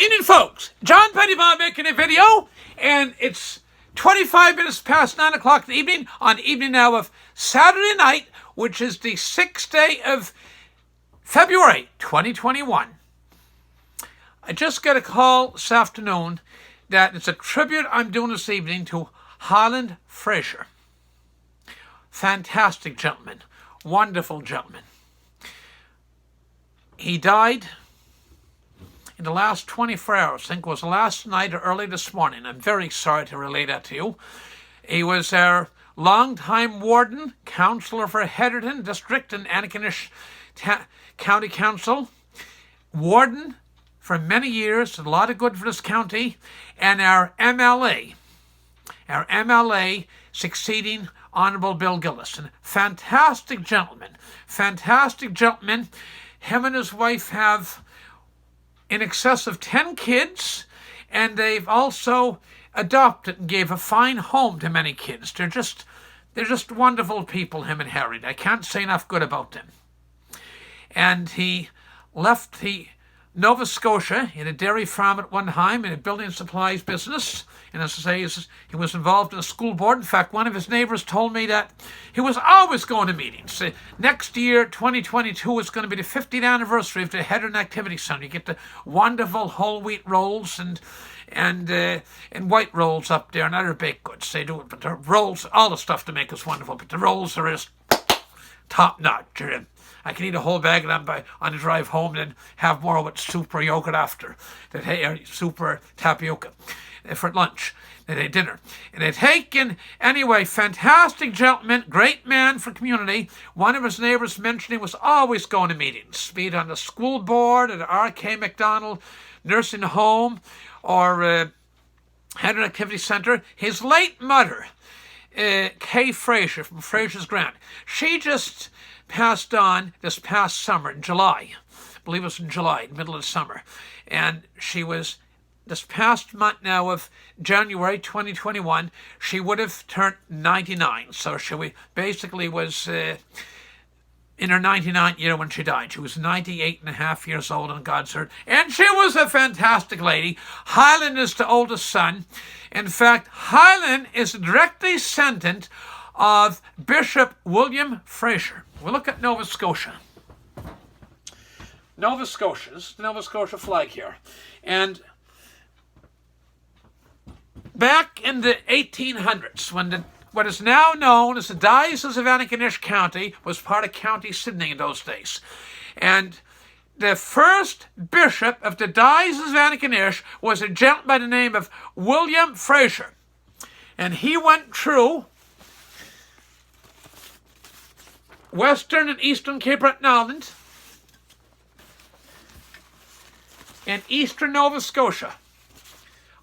Evening, folks. John Pettipas making a video, and it's 25 minutes past 9 o'clock in the evening on the evening now of Saturday night, which is the 6th day of February 2021. I just got a call this afternoon that it's a tribute I'm doing this evening to Hyland Fraser. Fantastic gentleman. Wonderful gentleman. He died in the last 24 hours. I think it was last night or early this morning. I'm very sorry to relay that to you. He was our longtime warden, councillor for Heatherton District and Antigonish County Council, warden for many years, a lot of good for this county, and our MLA succeeding Honourable Bill Gillison. Fantastic gentleman. Him and his wife have in excess of 10 kids, and they've also adopted and gave a fine home to many kids. They're just wonderful people, him and Harry. I can't say enough good about them. And he left Nova Scotia in a dairy farm at one time, in a building supplies business. And as I say, he was involved in the school board. In fact, one of his neighbours told me that he was always going to meetings. Next year, 2022, is going to be the 50th anniversary of the Heatherton Activity Centre. You get the wonderful whole wheat rolls and white rolls up there and other baked goods. They do it, but the rolls, all the stuff to make is wonderful, but the rolls are just top notch. I can eat a whole bag of them on the drive home, then have more with soup or yogurt after. Soup or tapioca for lunch, dinner. And they'd taken, anyway, fantastic gentleman, great man for community. One of his neighbours mentioned he was always going to meetings, be it on the school board, at R.K. MacDonald Nursing Home, or Heatherton Activity Centre. His late mother, Kay Fraser from Fraser's Grant, she just passed on this past summer in July. I believe it was in July, middle of the summer. And she was, this past month now of January 2021, she would have turned 99. So she basically was in her 99th year when she died. She was 98 and a half years old on God's earth. And she was a fantastic lady. Hyland is the oldest son. In fact, Hyland is a direct descendant of Bishop William Fraser. We'll look at Nova Scotia. Nova Scotia. This is the Nova Scotia flag here. And back in the 1800s, when what is now known as the Diocese of Antigonish County was part of County Sydney in those days. And the first bishop of the Diocese of Antigonish was a gentleman by the name of William Fraser. And he went through Western and Eastern Cape Breton Island and Eastern Nova Scotia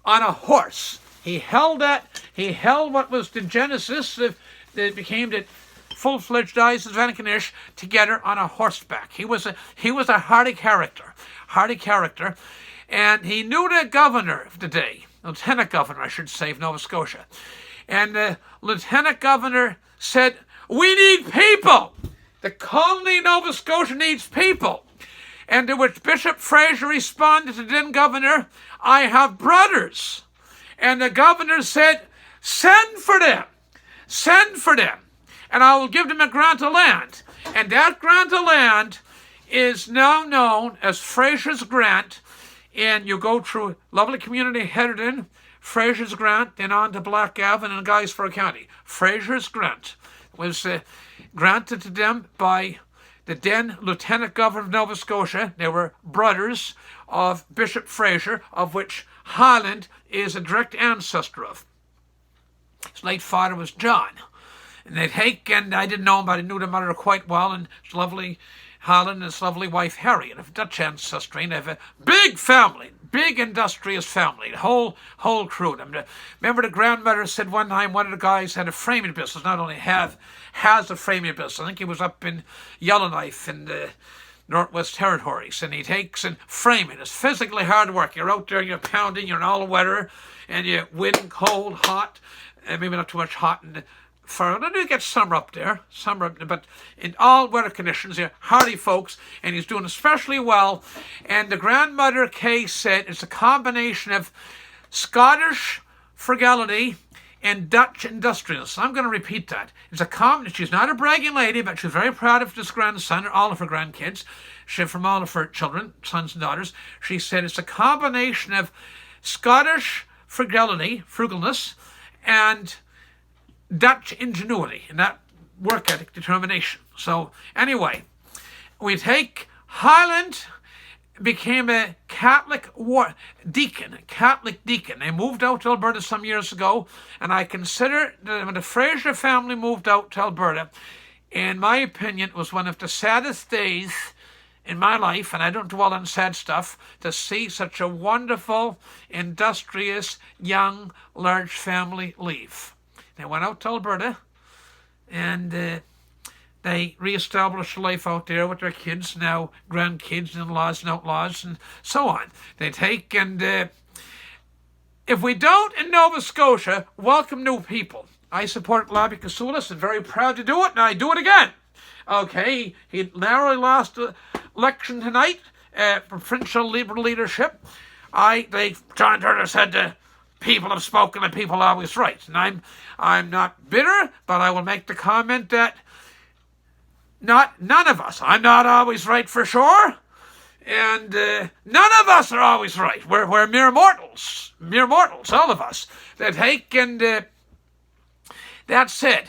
on a horse. He held what was the genesis that became the full-fledged Diocese of Antigonish together on a horseback. He was a hardy character, and he knew the governor of the day, lieutenant governor, I should say, of Nova Scotia. And the lieutenant governor said, "We need people. The colony of Nova Scotia needs people." And to which Bishop Fraser responded to the then governor, "I have brothers." And the governor said, send for them, and I will give them a grant of land. And that grant of land is now known as Fraser's Grant. And you go through lovely community Heatherton, Fraser's Grant, then on to Black Ave and Guysborough County. Fraser's Grant was granted to them by the then Lieutenant Governor of Nova Scotia. They were brothers of Bishop Fraser, of which Hyland is a direct ancestor of. His late father was John. And they'd taken, I didn't know him, but I knew the mother quite well, and his lovely Hyland and his lovely wife Harriet of Dutch ancestry. And they have a big family, big industrious family, the whole crew. Remember the grandmother said one time one of the guys had a framing business, not only has a framing business, I think he was up in Yellowknife in the Northwest Territories, and he takes and framing. It's physically hard work. You're out there, you're pounding, you're in all weather, and you wind, cold, hot, and maybe not too much hot, and for, I do get summer up there, but in all weather conditions, they're hardy folks, and he's doing especially well. And the grandmother, Kay, said it's a combination of Scottish frugality and Dutch industriousness. I'm going to repeat that. It's a combination. She's not a bragging lady, but she's very proud of this grandson, or all of her grandkids. From all of her children, sons and daughters. She said it's a combination of Scottish frugalness, and Dutch ingenuity, and that work ethic, determination. So anyway, we take Hyland, became a Catholic deacon. They moved out to Alberta some years ago, and I consider that when the Fraser family moved out to Alberta, in my opinion, it was one of the saddest days in my life, and I don't dwell on sad stuff, to see such a wonderful, industrious, young, large family leave. They went out to Alberta, and they re-established life out there with their kids, now grandkids, in-laws and outlaws, and so on. They take and, if we don't in Nova Scotia welcome new people, I support Lobby Kasulis and very proud to do it, and I do it again. Okay, he narrowly lost the election tonight for provincial Liberal leadership. John Turner said the people have spoken and people are always right. And I'm not bitter, but I will make the comment that none of us, I'm not always right for sure, and none of us are always right. We're mere mortals, all of us. That take and that's it.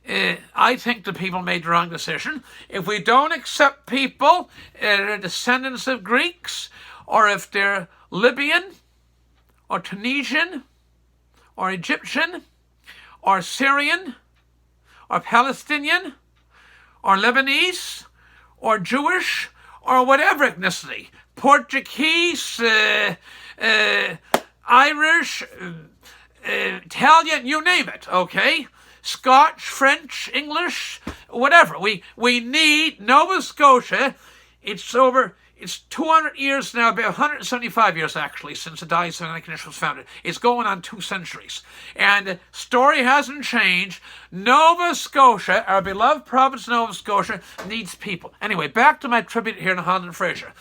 I think the people made the wrong decision. If we don't accept people that are descendants of Greeks, or if they're Libyan, or Tunisian, or Egyptian, or Syrian, or Palestinian, or Lebanese, or Jewish, or whatever ethnicity, Portuguese, Irish, Italian, you name it, okay? Scotch, French, English, whatever. We need Nova Scotia. It's 200 years now, about 175 years actually, since the Diocese Connection was founded. It's going on 2 centuries. And the story hasn't changed. Nova Scotia, our beloved province of Nova Scotia, needs people. Anyway, back to my tribute here in Hyland Fraser.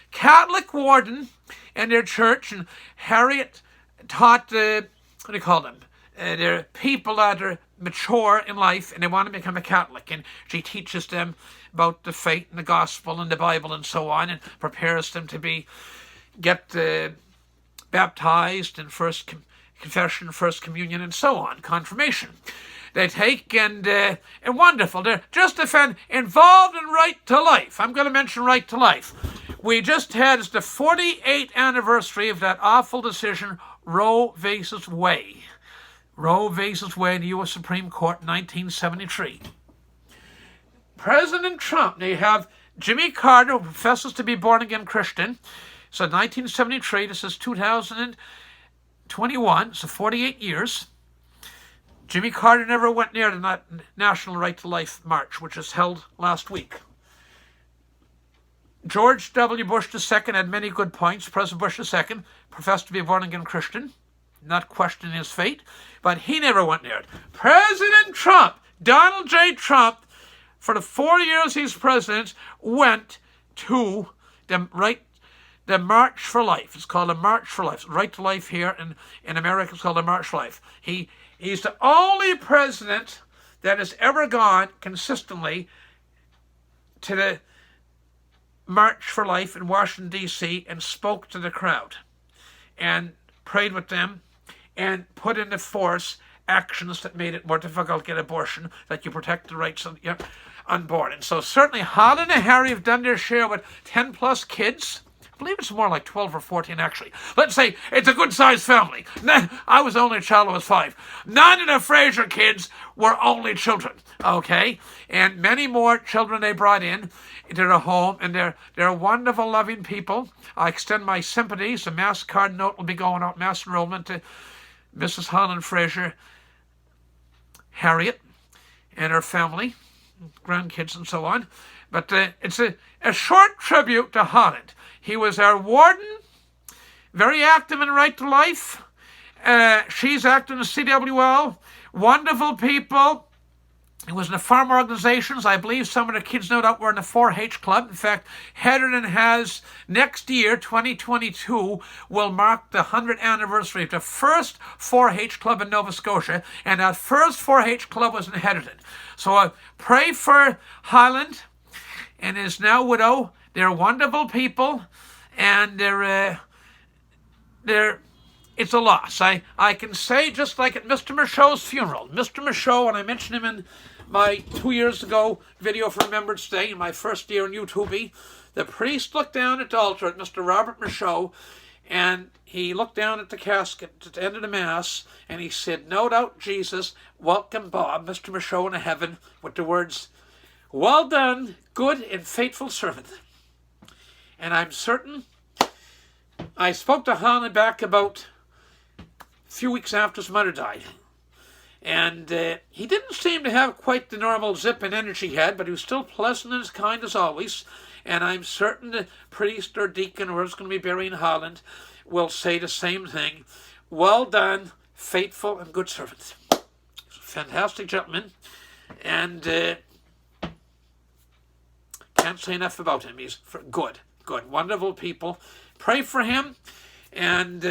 Catholic warden and their church, and Harriet taught, what do you call them? They're people that are mature in life and they want to become a Catholic, and she teaches them about the faith and the gospel and the Bible and so on, and prepares them to get baptized and first confession, first communion, and so on, confirmation. They take and wonderful. They're just involved in Right to Life. I'm going to mention Right to Life. We just had the 48th anniversary of that awful decision, Roe v. Wade. Roe v. Wade in the U.S. Supreme Court in 1973. President Trump, they have Jimmy Carter, who professes to be born-again Christian. So 1973, this is 2021, so 48 years. Jimmy Carter never went near the National Right to Life March, which was held last week. George W. Bush II had many good points. President Bush II professed to be a born-again Christian, not questioning his fate, but he never went near it. President Trump, Donald J. Trump, for the 4 years he's president, went to the March for Life. It's called the March for Life. Right to Life here in America, it's called the March for Life. He's the only president that has ever gone consistently to the March for Life in Washington, D.C., and spoke to the crowd and prayed with them and put into force actions that made it more difficult to get abortion, that you protect the rights of the unborn. And so certainly Hyland and Harry have done their share with 10 plus kids. I believe it's more like 12 or 14 actually. Let's say it's a good sized family. I was the only child who was 5. None of the Fraser kids were only children, okay? And many more children they brought in to their home, and they're wonderful, loving people. I extend my sympathies. The mass card note will be going out, mass enrollment, to Mrs. Hyland Fraser, Harriet, and her family, grandkids and so on. But it's a short tribute to Hyland. He was our warden, very active in Right to Life. She's active in the CWL. wonderful people. It was in the farm organizations. I believe some of the kids, no doubt, were in the 4-H club. In fact, Heatherton has, next year, 2022, will mark the 100th anniversary of the first 4-H club in Nova Scotia, and that first 4-H club was in Heatherton. So I pray for Hyland and his now widow. They're wonderful people, and it's a loss. I can say, just like at Mr. Michaud's funeral. Mr. Michaud, and I mentioned him in my 2 years ago video for Remembrance Day, in my first year in YouTube, the priest looked down at the altar at Mr. Robert Michaud, and he looked down at the casket at the end of the Mass, and he said, "No doubt, Jesus, welcome Bob, Mr. Michaud, into heaven," with the words, "Well done, good and faithful servant." And I'm certain, I spoke to Hyland back about a few weeks after his mother died. And he didn't seem to have quite the normal zip and energy he had, but he was still pleasant and as kind as always. And I'm certain the priest or deacon, or whoever's going to be burying Hyland, will say the same thing. Well done, faithful and good servant. He's a fantastic gentleman. And can't say enough about him. He's good, wonderful people. Pray for him and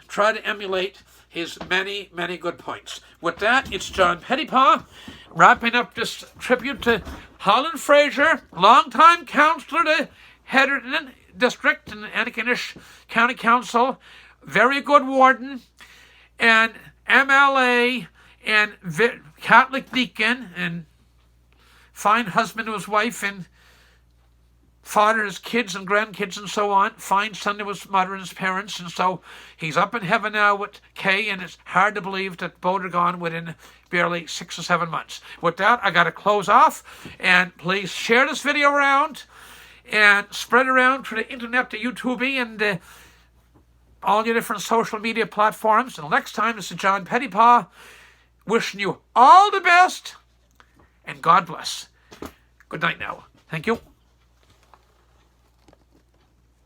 try to emulate his many, many good points. With that, it's John Pettipas wrapping up this tribute to Hyland Fraser, longtime councillor to Heatherton District and Antigonish County Council, very good warden, and MLA, and Catholic deacon, and fine husband to his wife, and father, his kids and grandkids and so on. Fine son to his mother and his parents. And so he's up in heaven now with Kay, and it's hard to believe that both are gone within barely 6 or 7 months. With that, I got to close off. And please share this video around and spread it around to the internet, to YouTube, and all your different social media platforms. Until next time, this is John Pettipas wishing you all the best, and God bless. Good night now. Thank you.